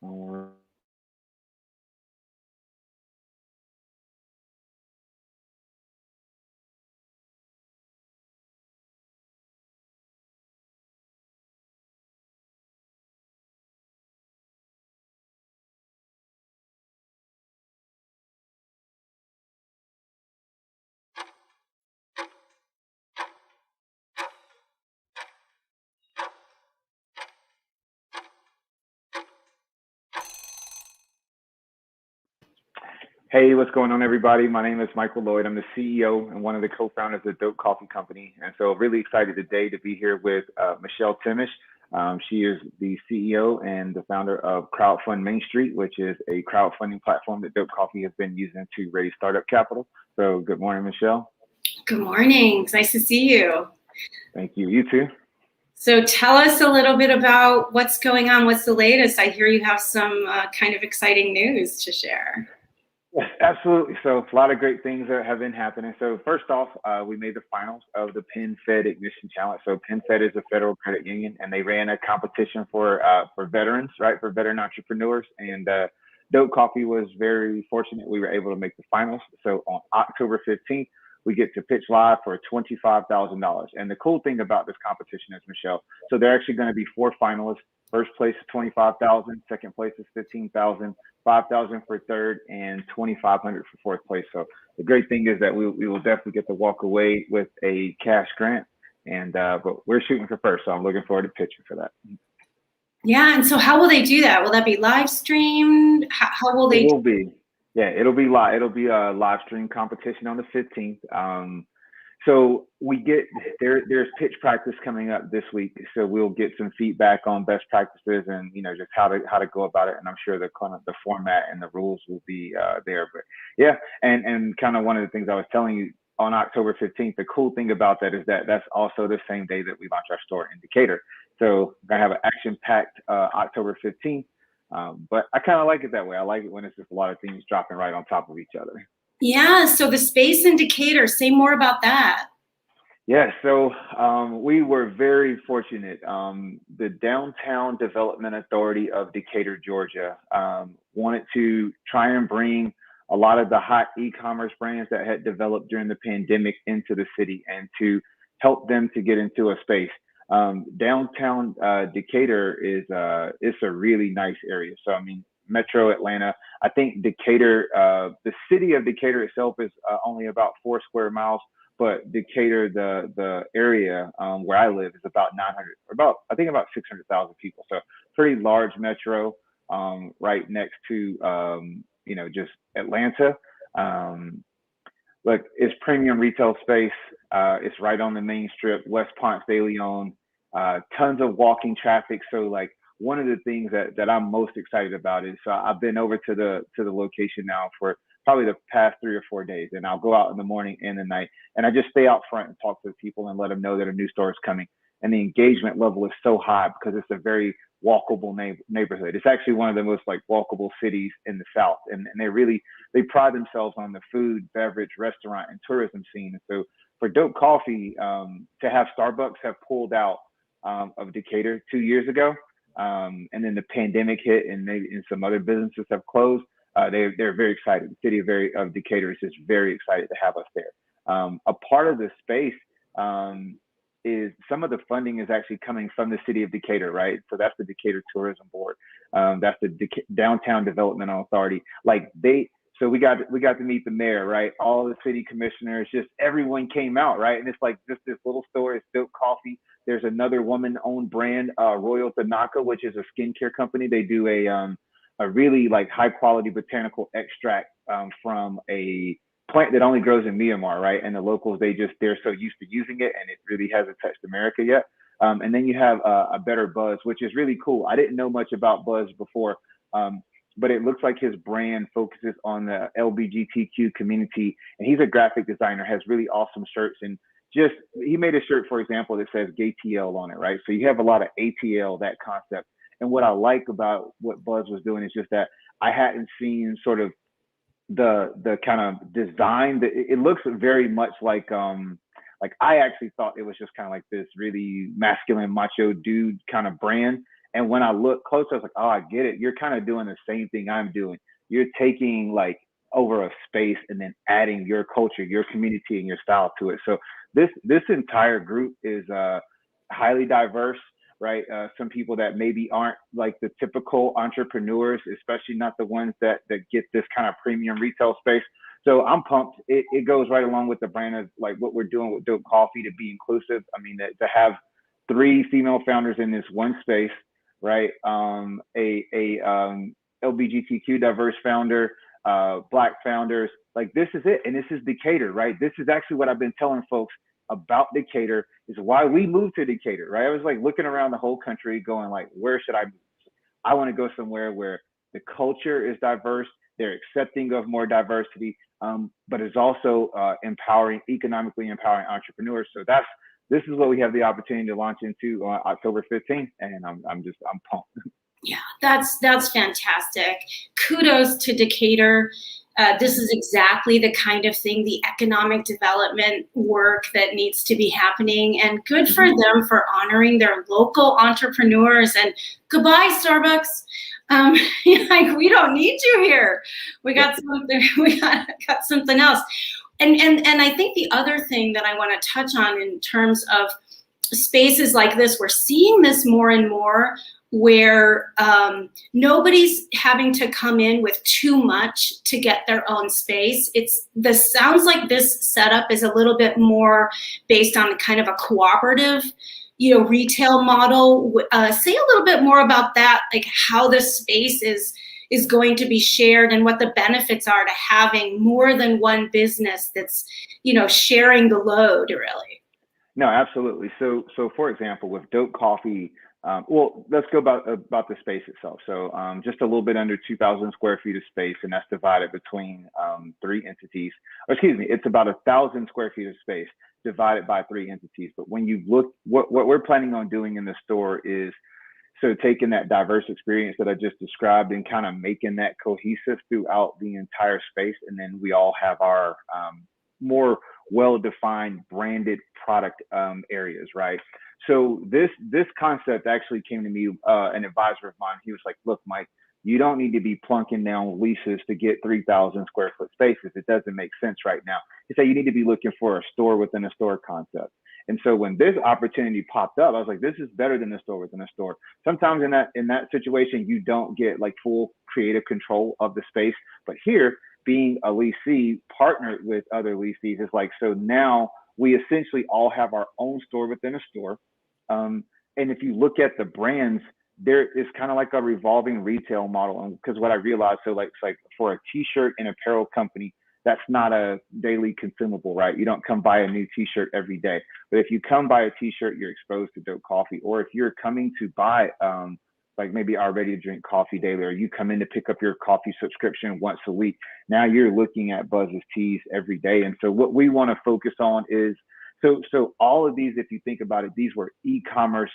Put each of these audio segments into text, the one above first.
Or Hey, what's going on, everybody? My name is Michael Loyd. I'm the CEO and one of the co-founders of Dope Coffee Company. And so really excited today to be here with Michelle Thimesch. She is the CEO and the founder of Crowdfund Mainstreet, which is a crowdfunding platform that Dope Coffee has been using to raise startup capital. So good morning, Michelle. Good morning. It's nice to see you. Thank you. You too. So tell us a little bit about what's going on. What's the latest? I hear you have some kind of exciting news to share. Yes, absolutely. So a lot of great things that have been happening. So first off, we made the finals of the Penn Fed Ignition Challenge. So Penn Fed is a federal credit union, and they ran a competition for veterans, right, for veteran entrepreneurs. And Dope Coffee was very fortunate. We were able to make the finals. So on October 15th, we get to pitch live for $25,000. And the cool thing about this competition is, Michelle, so there are actually going to be 4 finalists. First place is 25,000, second place is 15,000, 5,000 for third, and 2,500 for fourth place. So the great thing is that we will definitely get to walk away with a cash grant, and but we're shooting for first, so I'm looking forward to pitching for that. Yeah, and so how will they do that? Will that be live streamed? How will they? It will be. Yeah, it'll be live. It'll be a live stream competition on the 15th. So we get there's pitch practice coming up this week. So we'll get some feedback on best practices and just how to go about it. And I'm sure the format and the rules will be there. But yeah, and kind of one of the things I was telling you on October 15th, the cool thing about that is that that's also the same day that we launch our store in Decatur. So we're gonna have an action-packed October 15th. But I kind of like it that way. I like it when it's just a lot of things dropping right on top of each other. Yeah, so the space in Decatur, say more about that. Yeah, so we were very fortunate. The Downtown Development Authority of Decatur, Georgia, wanted to try and bring a lot of the hot e-commerce brands that had developed during the pandemic into the city and to help them to get into a space. Downtown Decatur is it's a really nice area. So I mean, Metro Atlanta. I think Decatur, the city of Decatur itself is only about 4 square miles, but Decatur, the area where I live, is about 900, I think about 600,000 people. So pretty large metro, right next to just Atlanta. Look, it's premium retail space. It's right on the main strip, West Ponce de Leon. Tons of walking traffic. So like one of the things that I'm most excited about is I've been over to the location now for probably the past 3 or 4 days, and I'll go out in the morning and the night, and I just stay out front and talk to the people and let them know that a new store is coming. And the engagement level is so high because it's a very walkable neighborhood. It's actually one of the most like walkable cities in the South, and they pride themselves on the food, beverage, restaurant, and tourism scene. And so for Dope Coffee to have Starbucks have pulled out of Decatur 2 years ago, and then the pandemic hit, and some other businesses have closed. They're very excited. The city of Decatur is just very excited to have us there. A part of the space is some of the funding is actually coming from the city of Decatur, right? So that's the Decatur Tourism Board. That's the Downtown Development Authority. So we got to meet the mayor, right? All the city commissioners, just everyone came out, right? And it's like just this little store. It's Dope Coffee. There's another woman-owned brand, Royal Tanaka, which is a skincare company. They do a really like high-quality botanical extract from a plant that only grows in Myanmar, right? And the locals, they're so used to using it, and it really hasn't touched America yet. And then you have a Better Buzz, which is really cool. I didn't know much about Buzz before, but it looks like his brand focuses on the LGBTQ community, and he's a graphic designer, has really awesome shirts, and he made a shirt, for example, that says GayTL on it, right? So you have a lot of ATL, that concept. And what I like about what Buzz was doing is just that I hadn't seen sort of the kind of design that it looks very much like I actually thought it was just kind of like this really masculine macho dude kind of brand. And when I look closer, I was like, oh, I get it. You're kind of doing the same thing I'm doing. You're taking like over a space and then adding your culture, your community, and your style to it. So this entire group is highly diverse, right? Some people that maybe aren't like the typical entrepreneurs, especially not the ones that get this kind of premium retail space. So I'm pumped. It goes right along with the brand of like what we're doing with Dope Coffee to be inclusive. I mean, to have 3 female founders in this one space, right? LGBTQ diverse founder, Black founders. Like this is it, and this is Decatur, right? This is actually what I've been telling folks about Decatur, is why we moved to Decatur, right? I was like looking around the whole country, going like, where should I move? I want to go somewhere where the culture is diverse, they're accepting of more diversity, but it's also economically empowering entrepreneurs. So this is what we have the opportunity to launch into October 15th, and I'm pumped. Yeah, that's fantastic. Kudos to Decatur. This is exactly the kind of thing, the economic development work that needs to be happening, and good for them for honoring their local entrepreneurs. And goodbye, Starbucks. Like, we don't need you here. We got something. We got something else. And I think the other thing that I want to touch on in terms of spaces like this, we're seeing this more and more, where nobody's having to come in with too much to get their own space. Sounds like this setup is a little bit more based on kind of a cooperative, retail model. Say a little bit more about that, like how the space is going to be shared and what the benefits are to having more than one business that's, sharing the load, really. No, absolutely. So for example, with Dope Coffee, well, let's go about the space itself. So just a little bit under 2,000 square feet of space, and that's divided between 3 entities. Or excuse me, it's about 1,000 square feet of space divided by 3 entities. But when you look, what we're planning on doing in the store is, so taking that diverse experience that I just described and kind of making that cohesive throughout the entire space. And then we all have our more well-defined branded product areas, right? So this concept actually came to me, an advisor of mine. He was like, look, Mike, you don't need to be plunking down leases to get 3,000 square foot spaces. It doesn't make sense right now. He said, you need to be looking for a store within a store concept. And so when this opportunity popped up, I was like, this is better than a store within a store. Sometimes in that situation, you don't get like full creative control of the space. But here, being a leasee partnered with other lessees is like, so now we essentially all have our own store within a store. And if you look at the brands, there is kind of like a revolving retail model. And because what I realized, so like, it's like for a t-shirt and apparel company, that's not a daily consumable, right? You don't come buy a new t-shirt every day. But if you come buy a t-shirt, you're exposed to Dope Coffee. Or if you're coming to buy like maybe our ready to drink coffee daily, or you come in to pick up your coffee subscription once a week, now you're looking at Buzz's teas every day. And so what we want to focus on is, so all of these, if you think about it, these were e-commerce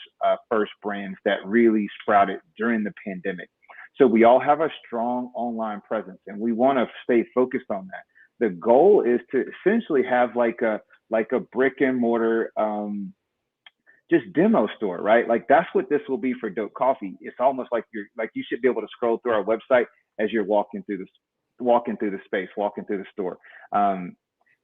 first brands that really sprouted during the pandemic. So we all have a strong online presence, and we want to stay focused on that. The goal is to essentially have like a brick and mortar just demo store, right? Like that's what this will be for Dope Coffee. It's almost like you should be able to scroll through our website as you're walking through the space, walking through the store.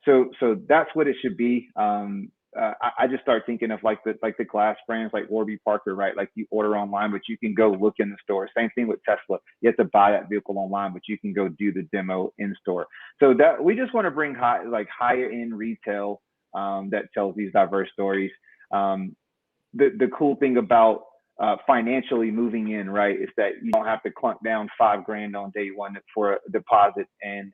So that's what it should be. I just start thinking of like the glass brands like Warby Parker, right? Like you order online, but you can go look in the store. Same thing with Tesla. You have to buy that vehicle online, but you can go do the demo in store. So that we just want to bring higher end retail that tells these diverse stories. The cool thing about financially moving in, right, is that you don't have to clunk down $5,000 on day one for a deposit and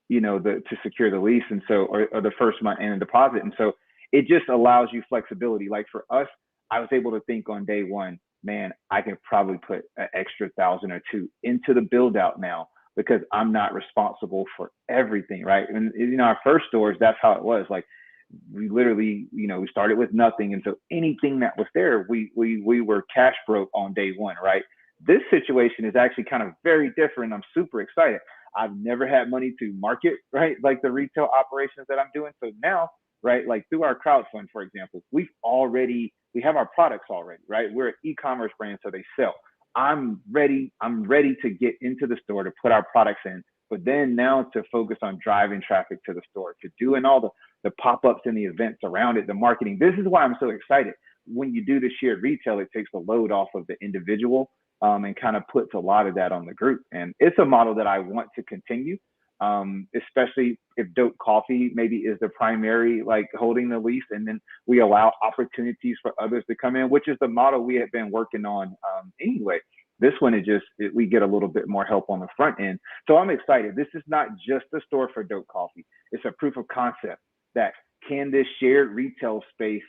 to secure the lease, and so or the first month and a deposit. And so it just allows you flexibility. Like for us, I was able to think on day one, man, I can probably put an extra 1,000 or 2 into the build out now because I'm not responsible for everything, right? And our first stores, that's how it was. Like we literally, we started with nothing, and so anything that was there, we were cash broke on day one, right? This situation is actually kind of very different. I'm super excited. I've never had money to market, right? Like the retail operations that I'm doing. So now, right, like through our crowdfund, for example, we've already we have our products already, right? We're an e-commerce brand, so they sell. I'm ready to get into the store to put our products in, but then now to focus on driving traffic to the store, to doing all the pop-ups and the events around it, the marketing. This is why I'm so excited. When you do the shared retail, it takes the load off of the individual, and kind of puts a lot of that on the group. And it's a model that I want to continue, especially if Dope Coffee maybe is the primary, like, holding the lease, and then we allow opportunities for others to come in, which is the model we have been working on anyway. This one is just, we get a little bit more help on the front end. So I'm excited. This is not just a store for Dope Coffee. It's a proof of concept that, can this shared retail space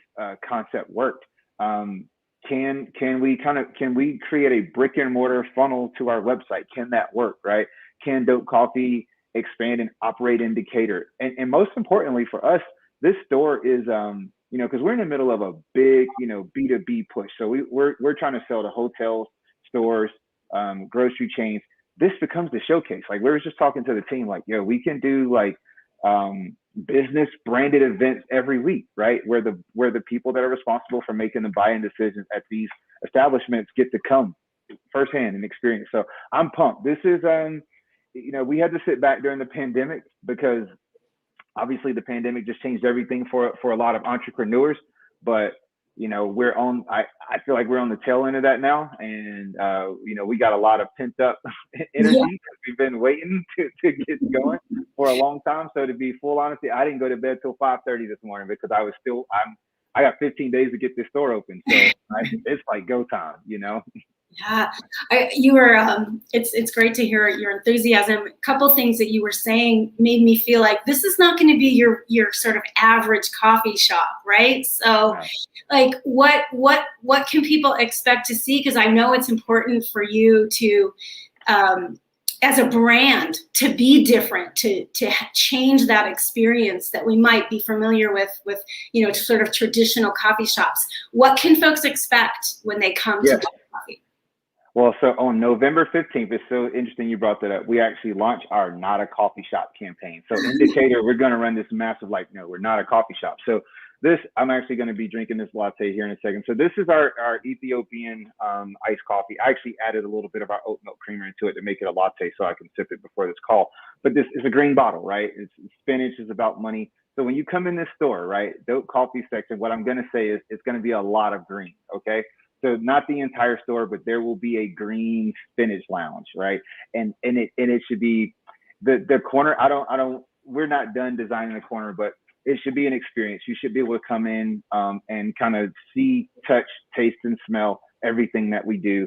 concept work? Can we create a brick and mortar funnel to our website? Can that work, right? Can Dope Coffee expand and operate in Decatur? And most importantly for us, this store is, because we're in the middle of a big, B2B push. So we're trying to sell to hotels, stores, grocery chains. This becomes the showcase. Like, we were just talking to the team, like, we can do like business branded events every week, right? Where the people that are responsible for making the buying decisions at these establishments get to come firsthand and experience. So I'm pumped. This is, we had to sit back during the pandemic because obviously the pandemic just changed everything for a lot of entrepreneurs, but I feel like we're on the tail end of that now. And, we got a lot of pent up energy because we've been waiting to get going for a long time. So to be full honesty, I didn't go to bed till 5:30 this morning because I got 15 days to get this store open. So it's like go time, Yeah, you were. It's great to hear your enthusiasm. A couple things that you were saying made me feel like this is not going to be your sort of average coffee shop, right? So, like, what can people expect to see? Because I know it's important for you to, as a brand, to be different, to change that experience that we might be familiar with sort of traditional coffee shops. What can folks expect when they come to coffee? Well, so on November 15th, it's so interesting you brought that up. We actually launched our Not a Coffee Shop campaign. So in Decatur, we're going to run this massive, we're not a coffee shop. So I'm actually going to be drinking this latte here in a second. So this is our Ethiopian iced coffee. I actually added a little bit of our oat milk creamer into it to make it a latte so I can sip it before this call. But this is a green bottle, right? It's spinach is about money. So when you come in this store, right, Dope Coffee section, what I'm going to say is it's going to be a lot of green, okay? So not the entire store, but there will be a green spinach lounge, right? And it should be the corner. We're not done designing the corner, but it should be an experience. You should be able to come in and kind of see, touch, taste, and smell everything that we do.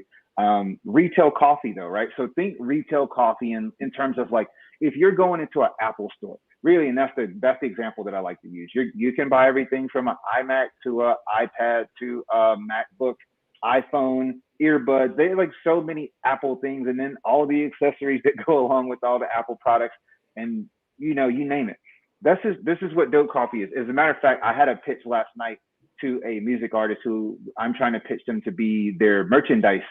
Retail coffee though, right? So think retail coffee in terms of, like, if you're going into an Apple store, really, and that's the example that I like to use. You can buy everything from an iMac to an iPad to a MacBook, iPhone, earbuds. They have like so many Apple things, and then all the accessories that go along with all the Apple products, and you name it. This is what Dope Coffee is. As a matter of fact, I had a pitch last night to a music artist who I'm trying to pitch them to be their merchandise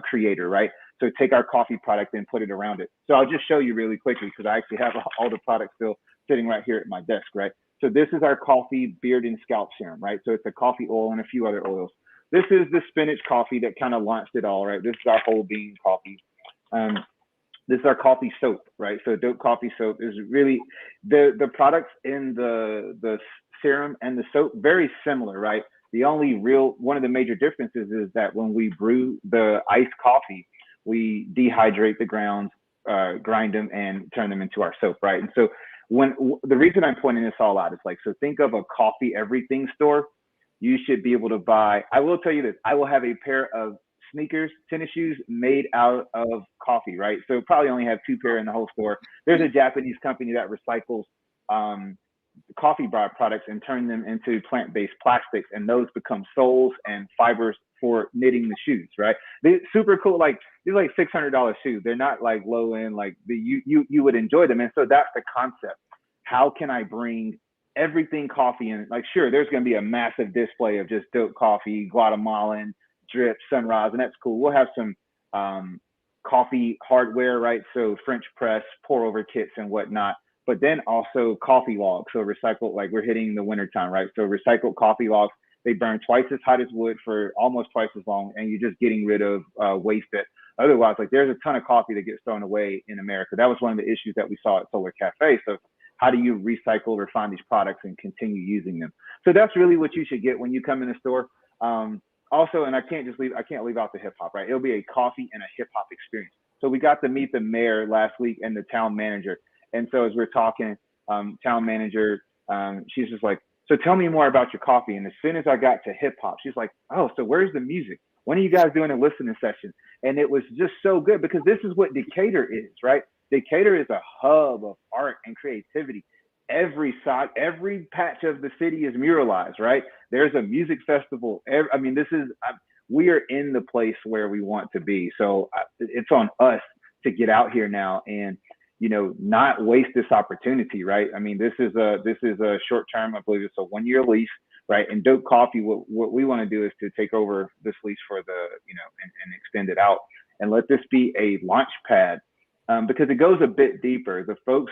creator, right? So take our coffee product and put it around it. So I'll just show you really quickly because I actually have all the products still sitting right here at my desk, right? So this is our coffee beard and scalp serum, right? So it's a coffee oil and a few other oils. This is the spinach coffee that kind of launched it all, right? This is our whole bean coffee. This is our coffee soap, right? So Dope Coffee soap is really the products in the serum and the soap very similar, right? The only one of the major differences is that when we brew the iced coffee, we dehydrate the grounds, grind them, and turn them into our soap, right? And so the reason I'm pointing this all out is so think of a coffee everything store. You should be able to buy, I will tell you this, I will have a pair of sneakers, tennis shoes made out of coffee, right? So probably only have 2 pair in the whole store. There's a Japanese company that recycles coffee products and turn them into plant-based plastics, and those become soles and fibers for knitting the shoes, right? They're super cool. These are $600 shoes. They're not low end, you would enjoy them. And so that's the concept. How can I bring everything coffee in? Sure, there's going to be a massive display of just Dope Coffee, Guatemalan, drip, sunrise, and that's cool. We'll have some coffee hardware, right? So French press, pour over kits and whatnot, but then also coffee logs. So recycled, we're hitting the winter time, right? So recycled coffee logs They burn twice as hot as wood for almost twice as long, and you're just getting rid of waste that otherwise, like there's a ton of coffee that gets thrown away in America. That was one of the issues that we saw at Solar Cafe. So how do you recycle or find these products and continue using them? So that's really what you should get when you come in the store. Also, and I can't leave out the hip hop, right? It'll be a coffee and a hip hop experience. So we got to meet the mayor last week and the town manager. And so as we're talking, town manager, she's just like, so tell me more about your coffee. And as soon as I got to hip hop, she's like, oh, so where's the music? When are you guys doing a listening session? And it was just so good because this is what Decatur is, right? Decatur is a hub of art and creativity. Every patch of the city is muralized, right? There's a music festival. We are in the place where we want to be. So it's on us to get out here now and, not waste this opportunity, right? I mean, this is a short term, I believe it's a 1-year lease, right? And Dope Coffee, what we want to do is to take over this lease for and extend it out and let this be a launch pad because it goes a bit deeper. The folks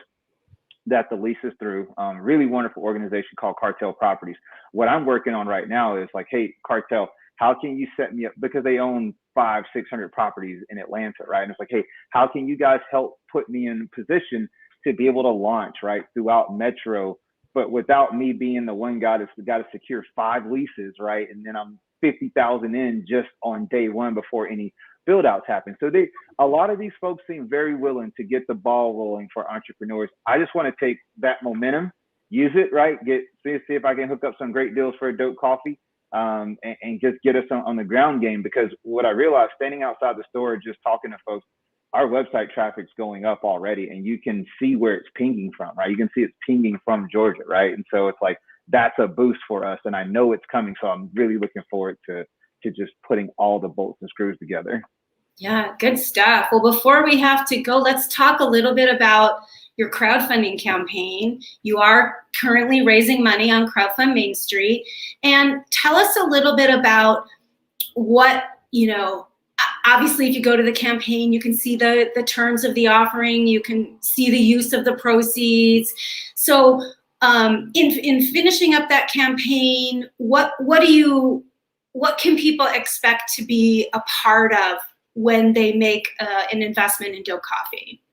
that the lease is through, really wonderful organization called Cartel Properties. What I'm working on right now is like, hey, Cartel, how can you set me up? Because they own 500-600 properties in Atlanta, right? And it's like, hey, how can you guys help put me in position to be able to launch, right, throughout Metro, but without me being the one guy that's got to secure 5 leases, right? And then I'm 50,000 in just on day one before any build outs happen. So a lot of these folks seem very willing to get the ball rolling for entrepreneurs. I just want to take that momentum, use it, right? See if I can hook up some great deals for a Dope Coffee. And just get us on the ground game, because what I realized standing outside the store, just talking to folks, our website traffic's going up already, and you can see where it's pinging from, right? You can see it's pinging from Georgia, right? And so it's like, that's a boost for us, and I know it's coming. So I'm really looking forward to just putting all the bolts and screws together. Yeah, good stuff. Well, before we have to go, let's talk a little bit about your crowdfunding campaign. You are currently raising money on Crowdfund Mainstreet. And tell us a little bit about what, obviously if you go to the campaign, you can see the terms of the offering, you can see the use of the proceeds. So in finishing up that campaign, what can people expect to be a part of when they make an investment in Dope Coffee?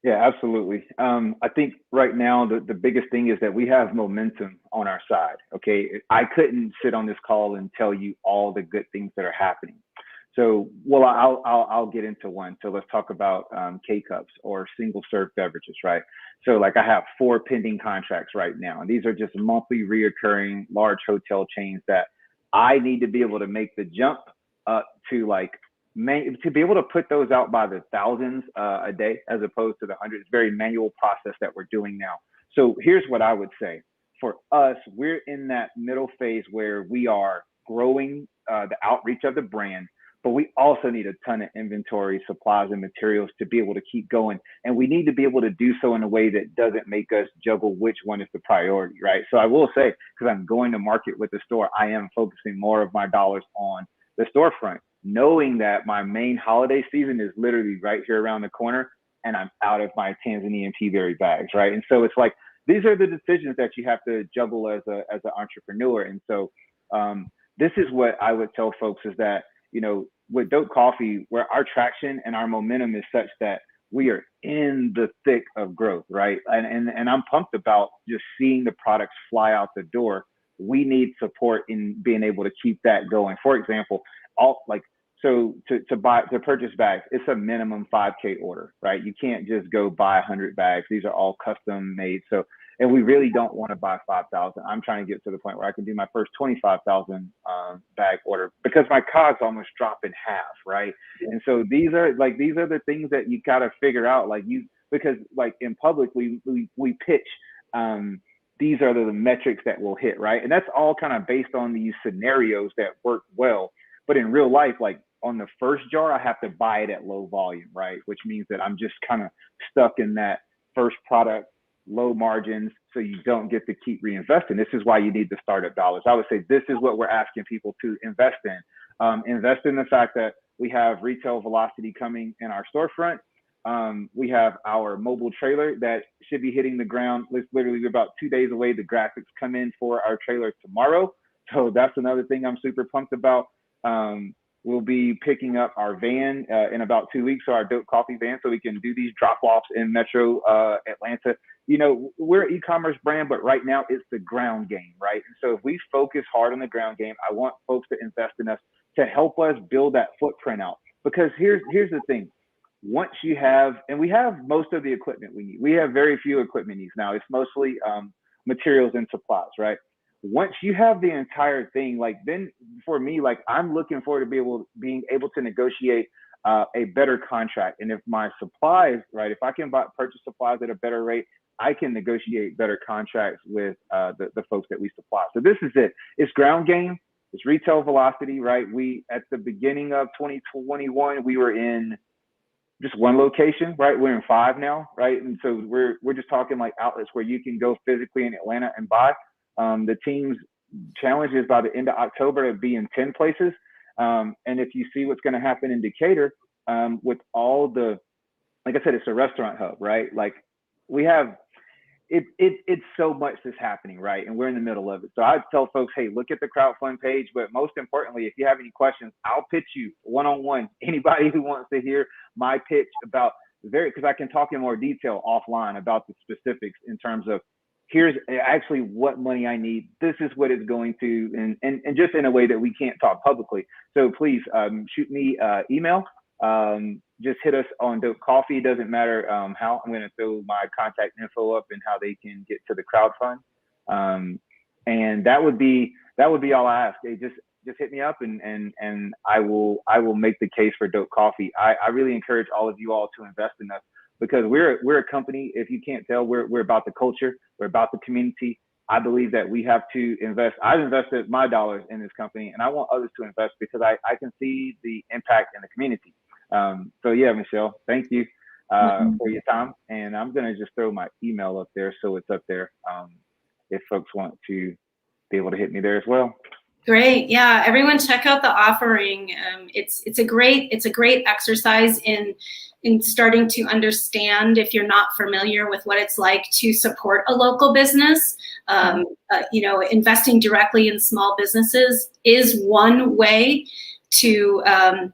Yeah, absolutely. I think right now the biggest thing is that we have momentum on our side. Okay, I couldn't sit on this call and tell you all the good things that are happening. So, well, I'll get into one. So let's talk about K-Cups or single serve beverages, right? So like I have 4 pending contracts right now, and these are just monthly reoccurring large hotel chains that I need to be able to make the jump up to to be able to put those out by the thousands a day, as opposed to the hundreds. It's a very manual process that we're doing now. So here's what I would say. For us, we're in that middle phase where we are growing the outreach of the brand, but we also need a ton of inventory, supplies, and materials to be able to keep going. And we need to be able to do so in a way that doesn't make us juggle which one is the priority, right? So I will say, because I'm going to market with the store, I am focusing more of my dollars on the storefront, knowing that my main holiday season is literally right here around the corner, and I'm out of my Tanzanian peaberry bags, right? And so it's like, these are the decisions that you have to juggle as an entrepreneur. And so this is what I would tell folks is that, with Dope Coffee, where our traction and our momentum is such that we are in the thick of growth, right? And I'm pumped about just seeing the products fly out the door. We need support in being able to keep that going. For example, to purchase bags, it's a minimum 5K order, right? You can't just go buy 100 bags. These are all custom made. So, and we really don't want to buy 5,000. I'm trying to get to the point where I can do my first 25,000 bag order, because my COGS almost drop in half, right? And so these are the things that you got to figure out, because in public we pitch. These are the metrics that will hit, right? And that's all kind of based on these scenarios that work well. But in real life, like on the first jar, I have to buy it at low volume, right? Which means that I'm just kind of stuck in that first product, low margins, so you don't get to keep reinvesting. This is why you need the startup dollars. I would say this is what we're asking people to invest in. Invest in the fact that we have retail velocity coming in our storefront. We have our mobile trailer that should be hitting the ground. It's literally about 2 days away. The graphics come in for our trailer tomorrow. So that's another thing I'm super pumped about. We'll be picking up our van in about 2 weeks, so our Dope Coffee van, so we can do these drop-offs in Metro Atlanta. You know, we're an e-commerce brand, but right now it's the ground game, right? And so if we focus hard on the ground game, I want folks to invest in us to help us build that footprint out. Because here's the thing. Once you have, and we have most of the equipment we need. We have very few equipment needs now. It's mostly materials and supplies, right? Once you have the entire thing, like then for me, like I'm looking forward to being able to negotiate a better contract. And if my supplies, right, if I can purchase supplies at a better rate, I can negotiate better contracts with the folks that we supply. So this is it. It's ground game. It's retail velocity, right? We, at the beginning of 2021, we were in just one location, right? We're in 5 now, right? And so we're just talking like outlets where you can go physically in Atlanta and buy. The team's challenge is by the end of October to be in 10 places. And if you see what's going to happen in Decatur, with all the, like I said, it's a restaurant hub, right? Like we have, it's so much that's happening, right? And we're in the middle of it. So I tell folks, hey, look at the crowdfund page, but most importantly, if you have any questions, I'll pitch you one-on-one. Anybody who wants to hear my pitch about because I can talk in more detail offline about the specifics in terms of here's actually what money I need. This is what it's going to, and just in a way that we can't talk publicly. So please shoot me email. Just hit us on Dope Coffee. Doesn't matter how. I'm going to throw my contact info up and how they can get to the crowdfund. And that would be all I ask. Hey, just hit me up and I will make the case for Dope Coffee. I really encourage all of you all to invest in us because we're a company. If you can't tell, we're about the culture. We're about the community. I believe that we have to invest. I've invested my dollars in this company, and I want others to invest because I can see the impact in the community. So yeah, Michelle, thank you for your time. And I'm going to just throw my email up there so it's up there if folks want to be able to hit me there as well. Great. Yeah, everyone check out the offering. It's a great exercise in starting to understand, if you're not familiar with what it's like to support a local business. You know, investing directly in small businesses is one way to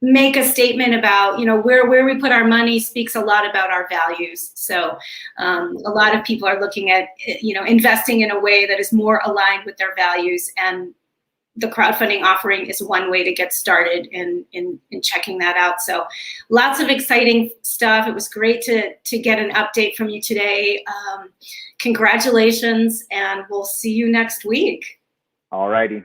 make a statement about, you know, where we put our money speaks a lot about our values. So a lot of people are looking at, you know, investing in a way that is more aligned with their values, and the crowdfunding offering is one way to get started in checking that out. So lots of exciting stuff. It was great to get an update from you today. Congratulations, and we'll see you next week. All righty.